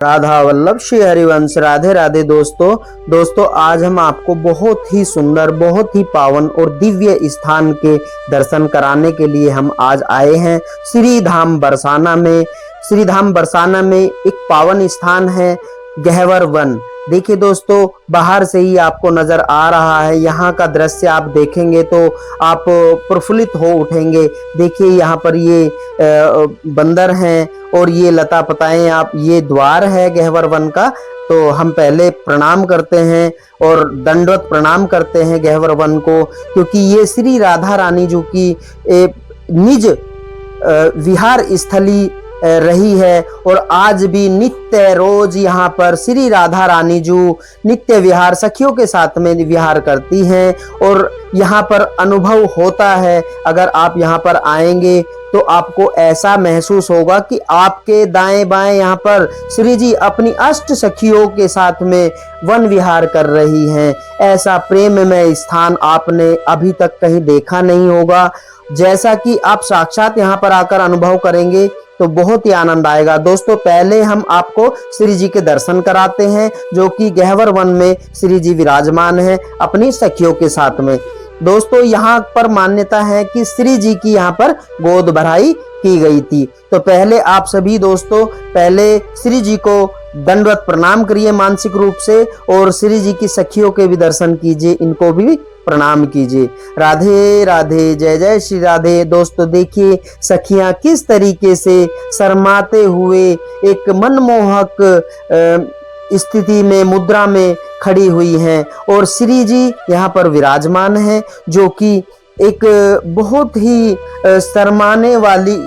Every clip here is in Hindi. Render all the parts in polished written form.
राधा वल्लभ श्री हरिवंश। राधे राधे दोस्तों आज हम आपको बहुत ही सुंदर, बहुत ही पावन और दिव्य स्थान के दर्शन कराने के लिए हम आज आए हैं श्री धाम बरसाना में। श्री धाम बरसाना में एक पावन स्थान है गहवर वन। देखिए दोस्तों, बाहर से ही आपको नजर आ रहा है। यहाँ का दृश्य आप देखेंगे तो आप प्रफुल्लित हो उठेंगे। देखिए यहाँ पर ये बंदर हैं और ये लता पताएं। आप ये द्वार है गहवर वन का। तो हम पहले प्रणाम करते हैं और दंडवत प्रणाम करते हैं गहवर वन को, क्योंकि ये श्री राधा रानी जी की निज विहार स्थली रही है और आज भी नित्य रोज यहाँ पर श्री राधा रानी जी नित्य विहार सखियों के साथ में विहार करती हैं और यहाँ पर अनुभव होता है। अगर आप यहाँ पर आएंगे तो आपको ऐसा महसूस होगा कि आपके दाएं बाएं यहाँ पर श्री जी अपनी अष्ट सखियों के साथ में वन विहार कर रही हैं। ऐसा प्रेममय स्थान आपने अभी तक कहीं देखा नहीं होगा। जैसा कि आप साक्षात यहाँ पर आकर अनुभव करेंगे तो बहुत ही आनंद आएगा। दोस्तों पहले हम आपको श्री जी के दर्शन कराते हैं, जो कि गहवर वन में श्री जी विराजमान है अपनी सखियों के साथ में। दोस्तों यहाँ पर मान्यता है कि श्री जी की यहाँ पर गोद भराई की गई थी। तो पहले आप सभी दोस्तों पहले श्री जी को दंडवत प्रणाम करिए मानसिक रूप से और श्री जी की सखियों के भी दर्शन कीजिए, इनको भी प्रणाम कीजिए। राधे राधे, जय जय श्री राधे। दोस्तों देखिए सखियां किस तरीके से शर्माते हुए एक मनमोहक स्थिति में, मुद्रा में खड़ी हुई हैं और श्री जी यहाँ पर विराजमान हैं, जो कि एक बहुत ही शर्माने वाली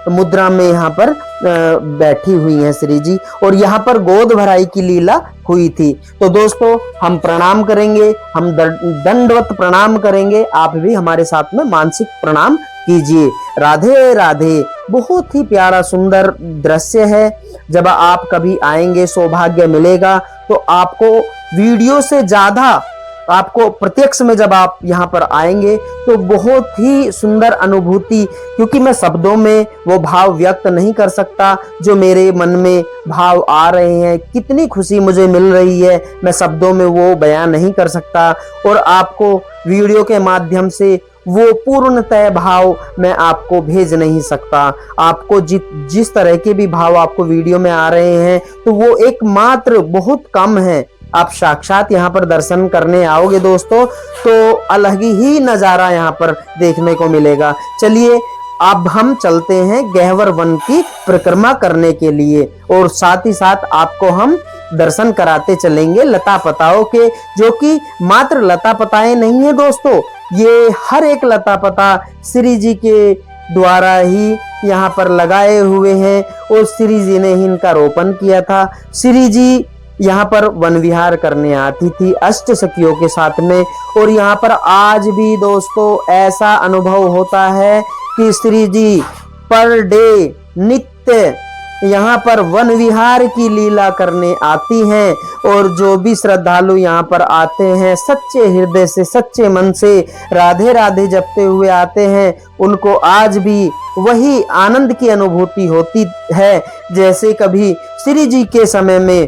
मुद्रा में यहाँ पर बैठी हुई हैं श्री जी और यहाँ पर गोद भराई की लीला हुई थी। तो दोस्तों हम प्रणाम करेंगे, हम दंडवत प्रणाम करेंगे। आप भी हमारे साथ में मानसिक प्रणाम कीजिए। राधे राधे। बहुत ही प्यारा सुंदर दृश्य है। जब आप कभी आएंगे, सौभाग्य मिलेगा तो आपको वीडियो से ज्यादा आपको प्रत्यक्ष में जब आप यहाँ पर आएंगे तो बहुत ही सुंदर अनुभूति, क्योंकि मैं शब्दों में वो भाव व्यक्त नहीं कर सकता जो मेरे मन में भाव आ रहे हैं। कितनी खुशी मुझे मिल रही है, मैं शब्दों में वो बयान नहीं कर सकता और आपको वीडियो के माध्यम से वो पूर्णतः भाव मैं आपको भेज नहीं सकता। आपको जिस तरह के भी भाव आपको वीडियो में आ रहे हैं तो वो एकमात्र बहुत कम है। आप साक्षात यहाँ पर दर्शन करने आओगे दोस्तों तो अलग ही नजारा यहाँ पर देखने को मिलेगा। चलिए अब हम चलते हैं गहवर वन की परिक्रमा करने के लिए और साथ ही साथ आपको हम दर्शन कराते चलेंगे लता पताओं के, जो कि मात्र लता पताएं नहीं है दोस्तों, ये हर एक लता पता श्री जी के द्वारा ही यहाँ पर लगाए हुए हैं और श्री जी ने ही इनका रोपण किया था। श्री जी यहाँ पर वन विहार करने आती थी अष्ट सखियों के साथ में और यहाँ पर आज भी दोस्तों ऐसा अनुभव होता है कि श्री जी पर डे नित्य यहाँ पर वन विहार की लीला करने आती हैं और जो भी श्रद्धालु यहाँ पर आते हैं सच्चे हृदय से, सच्चे मन से राधे राधे जपते हुए आते हैं, उनको आज भी वही आनंद की अनुभूति होती है जैसे कभी श्री जी के समय में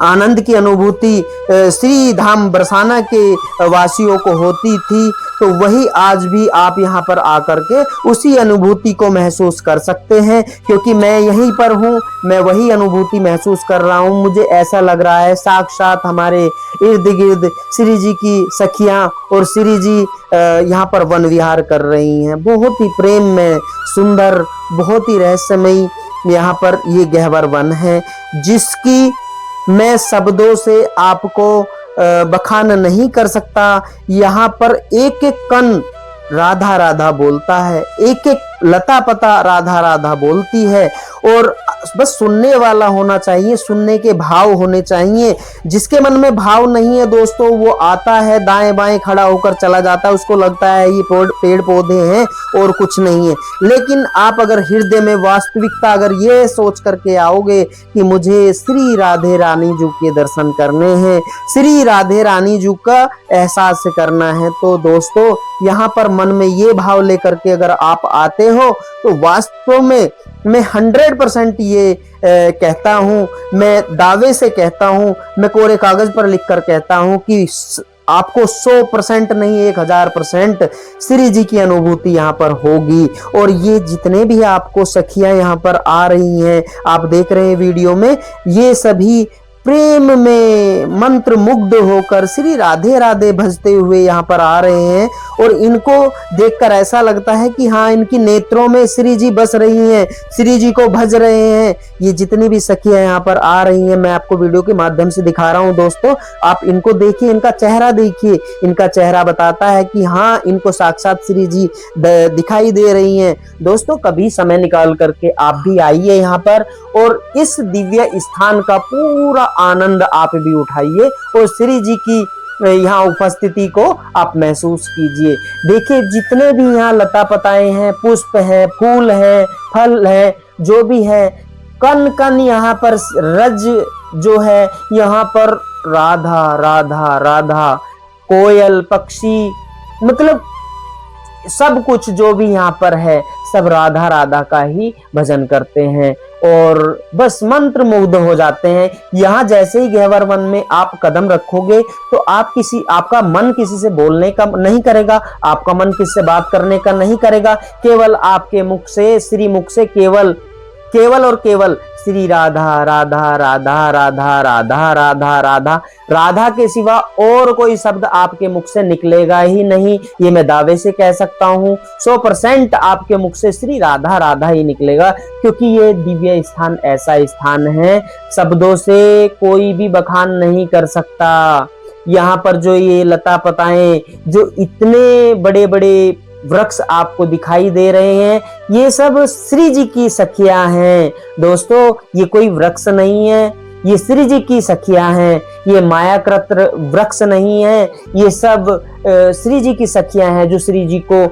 आनंद की अनुभूति श्री धाम बरसाना के वासियों को होती थी। तो वही आज भी आप यहाँ पर आकर के उसी अनुभूति को महसूस कर सकते हैं, क्योंकि मैं यहीं पर हूँ, मैं वही अनुभूति महसूस कर रहा हूँ। मुझे ऐसा लग रहा है साक्षात हमारे इर्द गिर्द श्री जी की सखियां और श्री जी यहाँ पर वन विहार कर रही हैं। बहुत ही प्रेम में सुंदर, बहुत ही रहस्यमयी यहाँ पर ये गहवर वन है, जिसकी मैं शब्दों से आपको बखान नहीं कर सकता। यहाँ पर एक एक कण राधा राधा बोलता है, एक एक लता पता राधा राधा बोलती है और बस सुनने वाला होना चाहिए, सुनने के भाव होने चाहिए। जिसके मन में भाव नहीं है दोस्तों वो आता है दाएं बाएं खड़ा होकर चला जाता है, उसको लगता है ये पेड़ पौधे हैं और कुछ नहीं है। लेकिन आप अगर हृदय में वास्तविकता अगर ये सोच करके आओगे कि मुझे श्री राधे रानी जी के दर्शन करने हैं, श्री राधे रानी जी का एहसास करना है, तो दोस्तों यहाँ पर मन में ये भाव लेकर के अगर आप आते हो तो वास्तव में मैं 100% ये कहता हूँ, मैं दावे से कहता हूँ, मैं कोरे कागज पर लिखकर कहता हूँ कि आपको 100% नहीं 1000% श्री जी की अनुभूति यहाँ पर होगी। और ये जितने भी आपको सखियां यहाँ पर आ रही हैं, आप देख रहे हैं वीडियो में, ये सभी प्रेम में मंत्र मुग्ध होकर श्री राधे राधे भजते हुए यहाँ पर आ रहे हैं। और इनको देखकर ऐसा लगता है कि हाँ, इनकी नेत्रों में श्री जी बस रही हैं, श्री जी को भज रहे हैं। ये जितनी भी सखियां यहाँ पर आ रही हैं, मैं आपको वीडियो के माध्यम से दिखा रहा हूँ दोस्तों, आप इनको देखिए, इनका चेहरा देखिए, इनका चेहरा बताता है कि हाँ, इनको साक्षात श्री जी दिखाई दे रही हैं। दोस्तों, कभी समय निकाल करके आप भी आइए यहाँ पर और इस दिव्य स्थान का पूरा आनंद आप भी उठाइए और श्री जी की यहाँ उपस्थिति को आप महसूस कीजिए। देखिए, जितने भी यहाँ लता पताएं हैं, पुष्प है, फूल है, फल है, जो भी है, कण कण यहाँ पर रज जो है, यहाँ पर राधा राधा राधा, कोयल, पक्षी, मतलब सब कुछ जो भी यहाँ पर है, सब राधा राधा का ही भजन करते हैं और बस मंत्र मुग्ध हो जाते हैं। यहाँ जैसे ही गहवर वन में आप कदम रखोगे तो आपका मन किसी से बोलने का नहीं करेगा, आपका मन किसी से बात करने का नहीं करेगा, केवल आपके मुख से, श्री मुख से केवल और केवल श्री राधा राधा राधा राधा राधा राधा राधा राधा के सिवा और कोई शब्द आपके मुख से निकलेगा ही नहीं। ये मैं दावे से कह सकता हूँ, 100% आपके मुख से श्री राधा राधा ही निकलेगा, क्योंकि ये दिव्य स्थान ऐसा स्थान है, शब्दों से कोई भी बखान नहीं कर सकता। यहाँ पर जो ये लता पताएं, जो इतने बड़े बड़े वृक्ष आपको दिखाई दे रहे हैं, ये सब श्री जी की सखियां हैं। दोस्तों, ये कोई वृक्ष नहीं है, ये श्री जी की सखियां हैं, ये मायाकृत वृक्ष नहीं है, ये सब श्री जी की सखियां हैं जो श्री जी को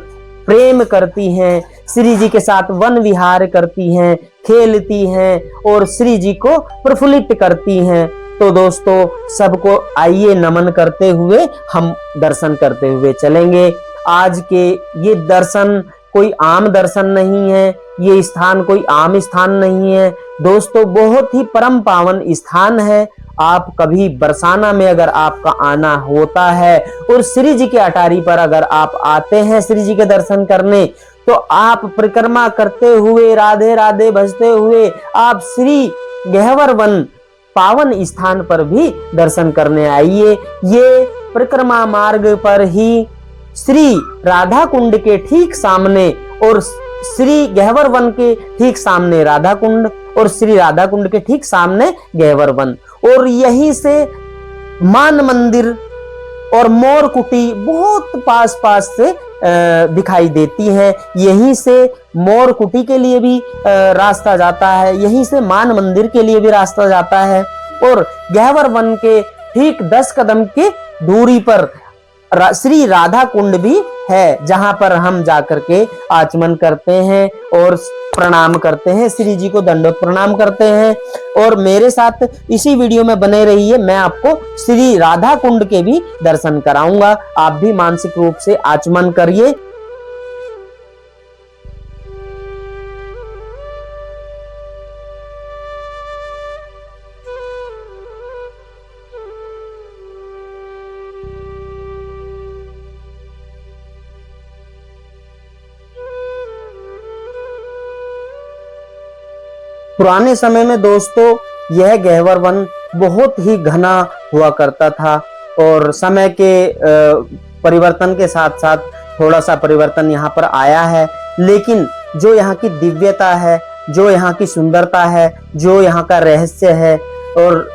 प्रेम करती हैं, श्री जी के साथ वन विहार करती हैं, खेलती हैं और श्री जी को प्रफुल्लित करती हैं। तो दोस्तों, सबको आइए नमन करते हुए हम दर्शन करते हुए चलेंगे। आज के ये दर्शन कोई आम दर्शन नहीं है, ये स्थान कोई आम स्थान नहीं है दोस्तों, बहुत ही परम पावन स्थान है। आप कभी बरसाना में अगर आपका आना होता है और श्री जी के अटारी पर अगर आप आते हैं श्री जी के दर्शन करने, तो आप परिक्रमा करते हुए, राधे राधे भजते हुए आप श्री गहवर वन पावन स्थान पर भी दर्शन करने आइए। ये परिक्रमा मार्ग पर ही श्री राधा कुंड के ठीक सामने और श्री गहवर वन के ठीक सामने राधा कुंड और श्री राधा कुंड के ठीक सामने गहवर वन, और यहीं से मान मंदिर और मोर कुटी बहुत पास पास से दिखाई देती है। यहीं से मोर कुटी के लिए भी रास्ता जाता है, यहीं से मान मंदिर के लिए भी रास्ता जाता है और गहवर वन के ठीक 10 कदम की दूरी पर श्री राधा कुंड भी है, जहां पर हम जाकर के आचमन करते हैं और प्रणाम करते हैं, श्री जी को दंडवत प्रणाम करते हैं। और मेरे साथ इसी वीडियो में बने रहिए, मैं आपको श्री राधा कुंड के भी दर्शन कराऊंगा। आप भी मानसिक रूप से आचमन करिए। पुराने समय में दोस्तों यह गहवर वन बहुत ही घना हुआ करता था और समय के परिवर्तन के साथ साथ थोड़ा सा परिवर्तन यहाँ पर आया है, लेकिन जो यहाँ की दिव्यता है, जो यहाँ की सुंदरता है, जो यहाँ का रहस्य है, और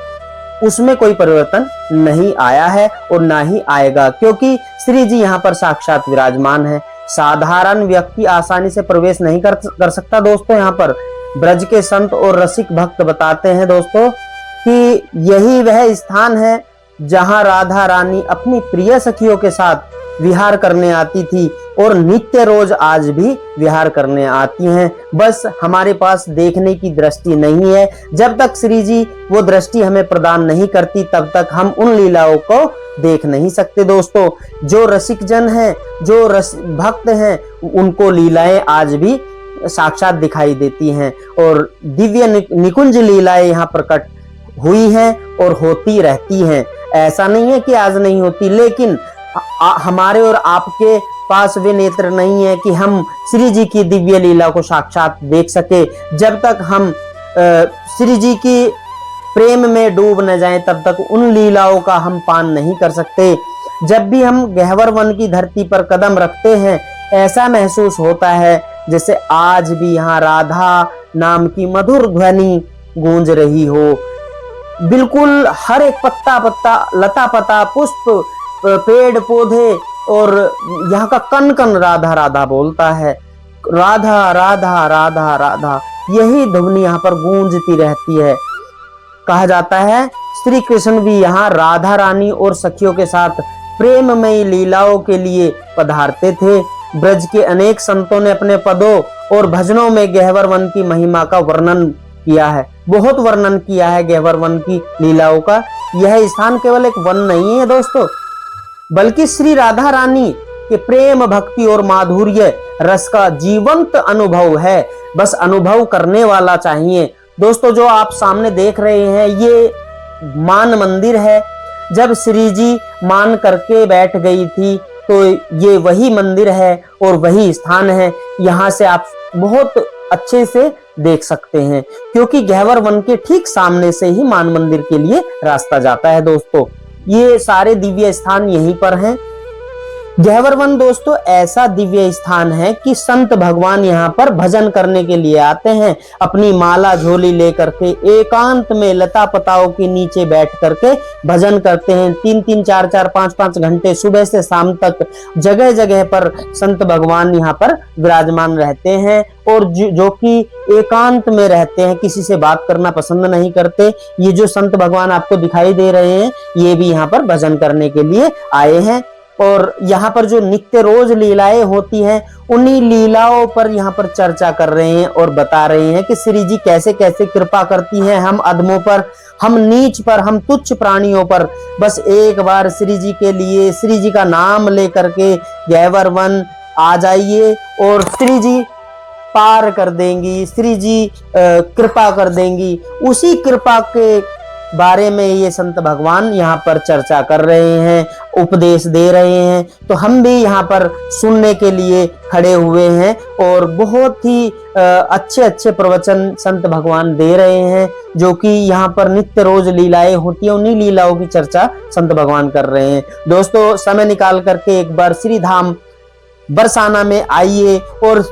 उसमें कोई परिवर्तन नहीं आया है और ना ही आएगा, क्योंकि श्री जी यहाँ पर साक्षात विराजमान है। साधारण व्यक्ति आसानी से प्रवेश नहीं कर सकता दोस्तों। यहाँ पर ब्रज के संत और रसिक भक्त बताते हैं दोस्तों कि यही वह स्थान है जहां राधा रानी अपनी प्रिय सखियों के साथ विहार करने आती थी और नित्य रोज आज भी विहार करने आती हैं। बस हमारे पास देखने की दृष्टि नहीं है। जब तक श्री जी वो दृष्टि हमें प्रदान नहीं करती तब तक हम उन लीलाओं को देख नहीं सकते। दोस्तों, जो रसिक जन हैं, जो भक्त हैं, उनको लीलाएं आज भी साक्षात दिखाई देती हैं और दिव्य निकुंज लीलाएं यहाँ प्रकट हुई हैं और होती रहती हैं। ऐसा नहीं है कि आज नहीं होती, लेकिन हमारे और आपके पास वे नेत्र नहीं है कि हम श्री जी की दिव्य लीला को साक्षात देख सके। जब तक हम श्री जी की प्रेम में डूब न जाएं तब तक उन लीलाओं का हम पान नहीं कर सकते। जब भी हम गहवर वन की धरती पर कदम रखते हैं ऐसा महसूस होता है जैसे आज भी यहाँ राधा नाम की मधुर ध्वनि गूंज रही हो। बिल्कुल हर एक पत्ता पत्ता, लता पता, पुष्प, पेड़ पौधे और यहाँ का कन कन राधा राधा बोलता है। राधा राधा राधा राधा, यही ध्वनि यहाँ पर गूंजती रहती है। कहा जाता है श्री कृष्ण भी यहाँ राधा रानी और सखियों के साथ प्रेममयी लीलाओं के लिए पधारते थे। ब्रज के अनेक संतों ने अपने पदों और भजनों में गहवर वन की महिमा का वर्णन किया है, बहुत वर्णन किया है गहवर वन की लीलाओं का। यह स्थान केवल एक वन नहीं है दोस्तों, बल्कि श्री राधा रानी के प्रेम, भक्ति और माधुर्य रस का जीवंत अनुभव है। बस अनुभव करने वाला चाहिए। दोस्तों, जो आप सामने देख रहे हैं ये मान मंदिर है। जब श्री जी मान करके बैठ गई थी तो ये वही मंदिर है और वही स्थान है। यहाँ से आप बहुत अच्छे से देख सकते हैं क्योंकि गहवर वन के ठीक सामने से ही मान मंदिर के लिए रास्ता जाता है। दोस्तों, ये सारे दिव्य स्थान यहीं पर हैं। गहवर वन दोस्तों ऐसा दिव्य स्थान है कि संत भगवान यहाँ पर भजन करने के लिए आते हैं। अपनी माला झोली लेकर के एकांत में लता पताओं के नीचे बैठ करके भजन करते हैं। 3-3, 4-4, 5-5 घंटे सुबह से शाम तक जगह जगह पर संत भगवान यहाँ पर विराजमान रहते हैं और जो कि एकांत में रहते हैं, किसी से बात करना पसंद नहीं करते। ये जो संत भगवान आपको दिखाई दे रहे हैं ये भी यहाँ पर भजन करने के लिए आए हैं और यहाँ पर जो नित्य रोज लीलाएं होती हैं उन्हीं लीलाओं पर यहाँ पर चर्चा कर रहे हैं और बता रहे हैं कि श्री जी कैसे कैसे कृपा करती हैं हम अधमों पर, हम नीच पर, हम तुच्छ प्राणियों पर। बस एक बार श्री जी के लिए श्री जी का नाम लेकर के गहवर वन आ जाइए और श्री जी पार कर देंगी, श्री जी कृपा कर देंगी। उसी कृपा के बारे में ये संत भगवान यहाँ पर चर्चा कर रहे हैं, उपदेश दे रहे हैं। तो हम भी यहाँ पर सुनने के लिए खड़े हुए हैं और बहुत ही अच्छे अच्छे प्रवचन संत भगवान दे रहे हैं जो कि यहाँ पर नित्य रोज लीलाएं होती है, उन्हीं लीलाओं की चर्चा संत भगवान कर रहे हैं। दोस्तों, समय निकाल करके एक बार श्री धाम बरसाना में आइए और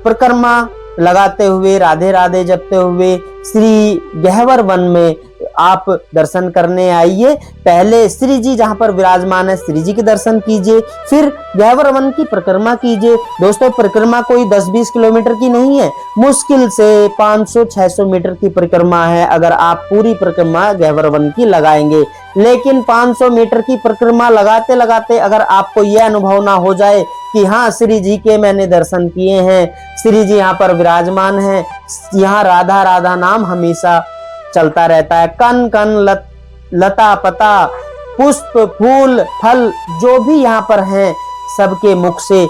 परिक्रमा लगाते हुए, राधे राधे जपते हुए श्री गहवर वन में आप दर्शन करने आइए। पहले श्री जी जहां पर विराजमान है श्री जी के दर्शन कीजिए, फिर गहवर वन की परिक्रमा कीजिए। दोस्तों, परिक्रमा कोई 10-20 किलोमीटर की नहीं है, मुश्किल से 500-600 मीटर की परिक्रमा है अगर आप पूरी परिक्रमा गहवर वन की लगाएंगे। लेकिन 500 मीटर की परिक्रमा लगाते लगाते अगर आपको यह अनुभव ना हो जाए कि हाँ श्री जी के मैंने दर्शन किए हैं, श्री जी यहाँ पर विराजमान हैं, यहाँ राधा राधा नाम हमेशा चलता रहता है, कन कन लता पता, पुष्प, फूल, फल जो भी यहाँ पर हैं सबके मुख से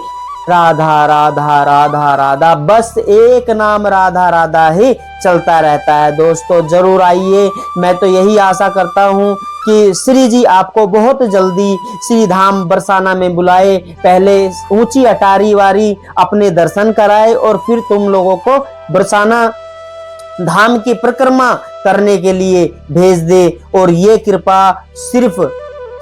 राधा राधा राधा राधा, बस एक नाम राधा राधा ही चलता रहता है। दोस्तों, जरूर आइए। मैं तो यही आशा करता हूँ कि श्री जी आपको बहुत जल्दी श्री धाम बरसाना में बुलाए, पहले ऊंची अटारी वारी अपने दर्शन कराए और फिर तुम लोगों को बरसाना धाम की परिक्रमा करने के लिए भेज दे। और ये कृपा सिर्फ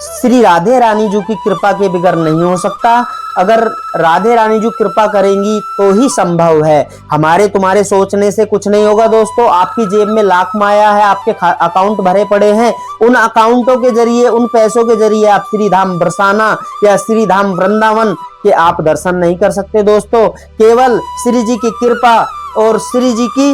श्री राधे रानी जी की कृपा के बगैर नहीं हो सकता। अगर राधे रानी जी कृपा करेंगी तो ही संभव है। हमारे तुम्हारे सोचने से कुछ नहीं होगा। दोस्तों, आपकी जेब में लाख माया है, आपके अकाउंट भरे पड़े हैं, उन अकाउंटों के जरिए, उन पैसों के जरिए आप श्री धाम बरसाना या श्री धाम वृंदावन के आप दर्शन नहीं कर सकते। दोस्तों, केवल श्री जी की कृपा और श्री जी की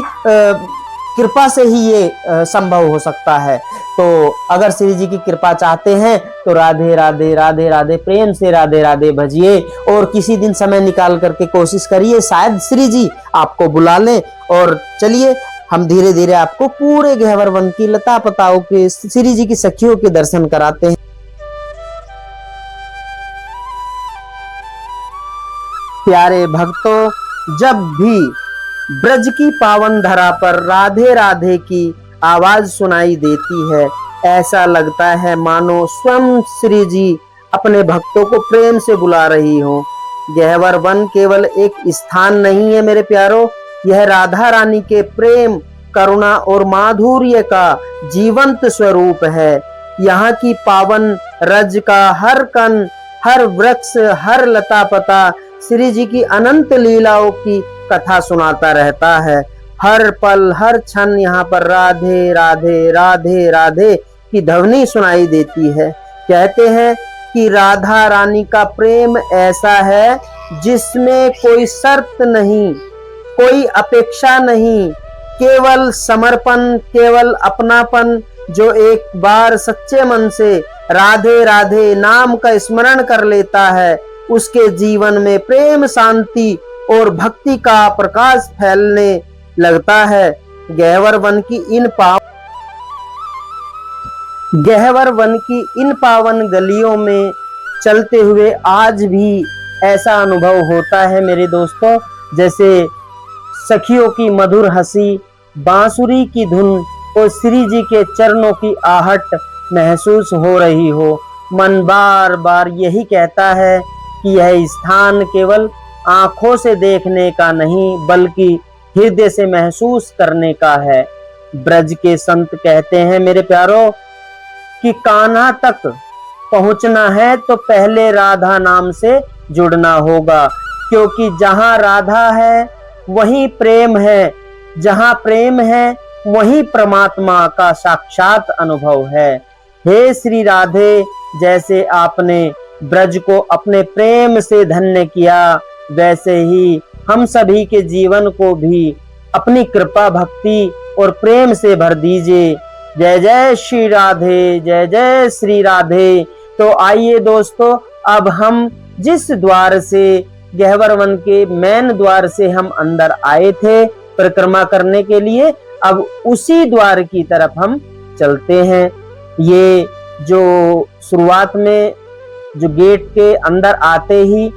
कृपा से ही ये संभव हो सकता है। तो अगर श्री जी की कृपा चाहते हैं तो राधे राधे राधे राधे, प्रेम से राधे राधे भजिए और किसी दिन समय निकाल करके कोशिश करिए, शायद श्री जी आपको बुला लें। और चलिए हम धीरे धीरे आपको पूरे गह्वर वन की लता पताओं के, श्री जी की सखियों के दर्शन कराते हैं। प्यारे भक्तों, जब भी ब्रज की पावन धरा पर राधे राधे की आवाज सुनाई देती है, ऐसा लगता है मानो स्वयं श्री जी अपने भक्तों को प्रेम से बुला रही हो। गह्वर वन केवल एक स्थान नहीं है मेरे प्यारों, यह राधा रानी के प्रेम, करुणा और माधुर्य का जीवंत स्वरूप है। यहाँ की पावन रज का हर कण, हर वृक्ष, हर लता पता श्री जी की अनंत लीलाओं की कथा सुनाता रहता है। हर पल हर क्षण यहाँ पर राधे राधे राधे राधे की ध्वनि सुनाई देती है। कहते हैं कि राधा रानी का प्रेम ऐसा है जिसमें कोई शर्त नहीं, कोई अपेक्षा नहीं, केवल समर्पण, केवल अपनापन। जो एक बार सच्चे मन से राधे राधे नाम का स्मरण कर लेता है, उसके जीवन में प्रेम, शांति और भक्ति का प्रकाश फैलने लगता है। गह्वर वन की इन पावन गलियों में चलते हुए आज भी ऐसा अनुभव होता है मेरे दोस्तों, जैसे सखियों की मधुर हंसी, बांसुरी की धुन और श्री जी के चरणों की आहट महसूस हो रही हो। मन बार बार यही कहता है कि यह स्थान केवल आंखों से देखने का नहीं बल्कि हृदय से महसूस करने का है। ब्रज के संत कहते हैं मेरे प्यारों कि कान्हा तक पहुंचना है तो पहले राधा नाम से जुड़ना होगा, क्योंकि जहां राधा है वहीं प्रेम है, जहां प्रेम है वहीं परमात्मा का साक्षात अनुभव है। हे श्री राधे, जैसे आपने ब्रज को अपने प्रेम से धन्य किया, वैसे ही हम सभी के जीवन को भी अपनी कृपा, भक्ति और प्रेम से भर दीजिए। जय जय श्री राधे, जय जय श्री राधे। तो आइए दोस्तों, अब हम जिस द्वार से गह्वर वन के मेन द्वार से हम अंदर आए थे परिक्रमा करने के लिए, अब उसी द्वार की तरफ हम चलते हैं। ये जो शुरुआत में जो गेट के अंदर आते ही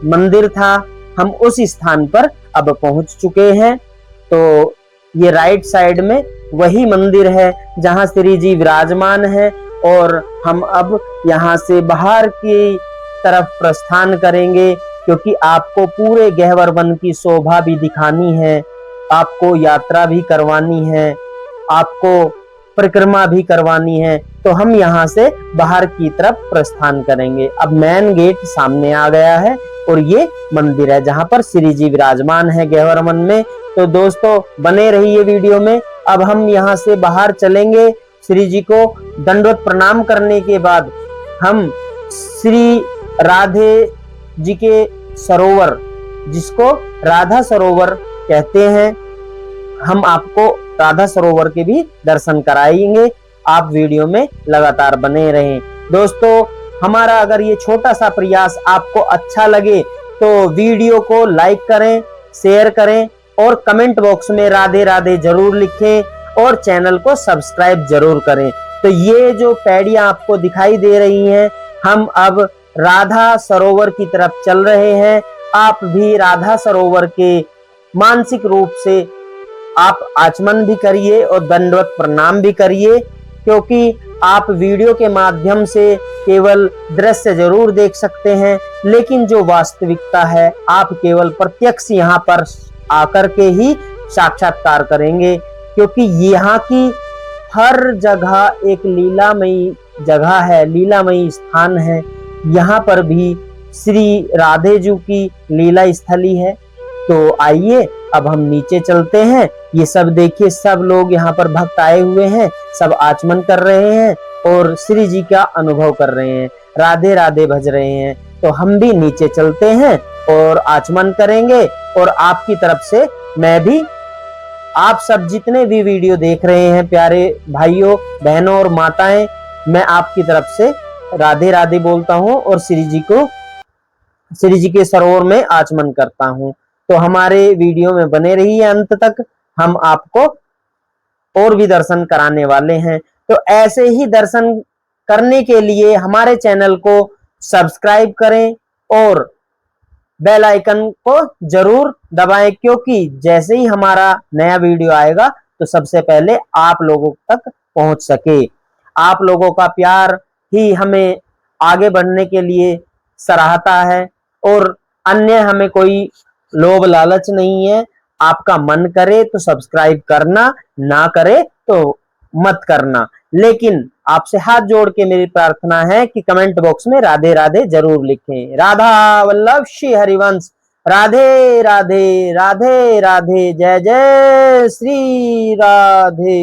मंदिर था, हम उस स्थान पर अब पहुंच चुके हैं। तो ये राइट साइड में वही मंदिर है जहां श्री जी विराजमान है और हम अब यहाँ से बाहर की तरफ प्रस्थान करेंगे, क्योंकि आपको पूरे गह्वर वन की शोभा भी दिखानी है, आपको यात्रा भी करवानी है, आपको परिक्रमा भी करवानी है। तो हम यहाँ से बाहर की तरफ प्रस्थान करेंगे। अब मेन गेट सामने आ गया है और ये मंदिर है जहां पर श्री जी विराजमान है गह्वर वन में। तो दोस्तों बने रहिए वीडियो में। अब हम यहाँ से बाहर चलेंगे। श्री जी को दंडवत प्रणाम करने के बाद हम श्री राधे जी के सरोवर, जिसको राधा सरोवर कहते हैं, हम आपको राधा सरोवर के भी दर्शन कराएंगे। आप वीडियो में लगातार बने रहें। दोस्तों, हमारा अगर ये छोटा सा प्रयास आपको अच्छा लगे तो वीडियो को लाइक करें, शेयर करें और कमेंट बॉक्स में राधे राधे जरूर लिखें और चैनल को सब्सक्राइब जरूर करें। तो ये जो पैड़ियां आपको दिखाई दे रही हैं, हम अब राधा सरोवर की तरफ चल रहे हैं। आप भी राधा सरोवर के मानसिक रूप से आप आचमन भी करिए और दंडवत प्रणाम भी करिए, क्योंकि आप वीडियो के माध्यम से केवल दृश्य जरूर देख सकते हैं, लेकिन जो वास्तविकता है आप केवल प्रत्यक्ष यहाँ पर आकर के ही साक्षात्कार करेंगे, क्योंकि यहाँ की हर जगह एक लीलामयी जगह है, लीलामयी स्थान है। यहाँ पर भी श्री राधे जी की लीला स्थली है। तो आइए अब हम नीचे चलते हैं। ये सब देखिए, सब लोग यहाँ पर भक्त आए हुए हैं, सब आचमन कर रहे हैं और श्री जी का अनुभव कर रहे हैं, राधे राधे भज रहे हैं। तो हम भी नीचे चलते हैं और आचमन करेंगे और आपकी तरफ से मैं भी आप सब जितने भी वीडियो देख रहे हैं प्यारे भाइयों बहनों और माताएं, मैं आपकी तरफ से राधे राधे बोलता हूं और श्री जी के सरोवर में आचमन करता हूं। तो हमारे वीडियो में बने रहिए अंत तक, हम आपको और भी दर्शन कराने वाले हैं। तो ऐसे ही दर्शन करने के लिए हमारे चैनल को सब्सक्राइब करें और बेल आइकन को जरूर दबाएं, क्योंकि जैसे ही हमारा नया वीडियो आएगा तो सबसे पहले आप लोगों तक पहुंच सके। आप लोगों का प्यार ही हमें आगे बढ़ने के लिए सराहता है और अन्य हमें कोई लोभ लालच नहीं है। आपका मन करे तो सब्सक्राइब करना, ना करे तो मत करना, लेकिन आपसे हाथ जोड़ के मेरी प्रार्थना है कि कमेंट बॉक्स में राधे राधे जरूर लिखें। राधा वल्लभ श्री हरिवंश। राधे राधे राधे राधे, जय जय श्री राधे।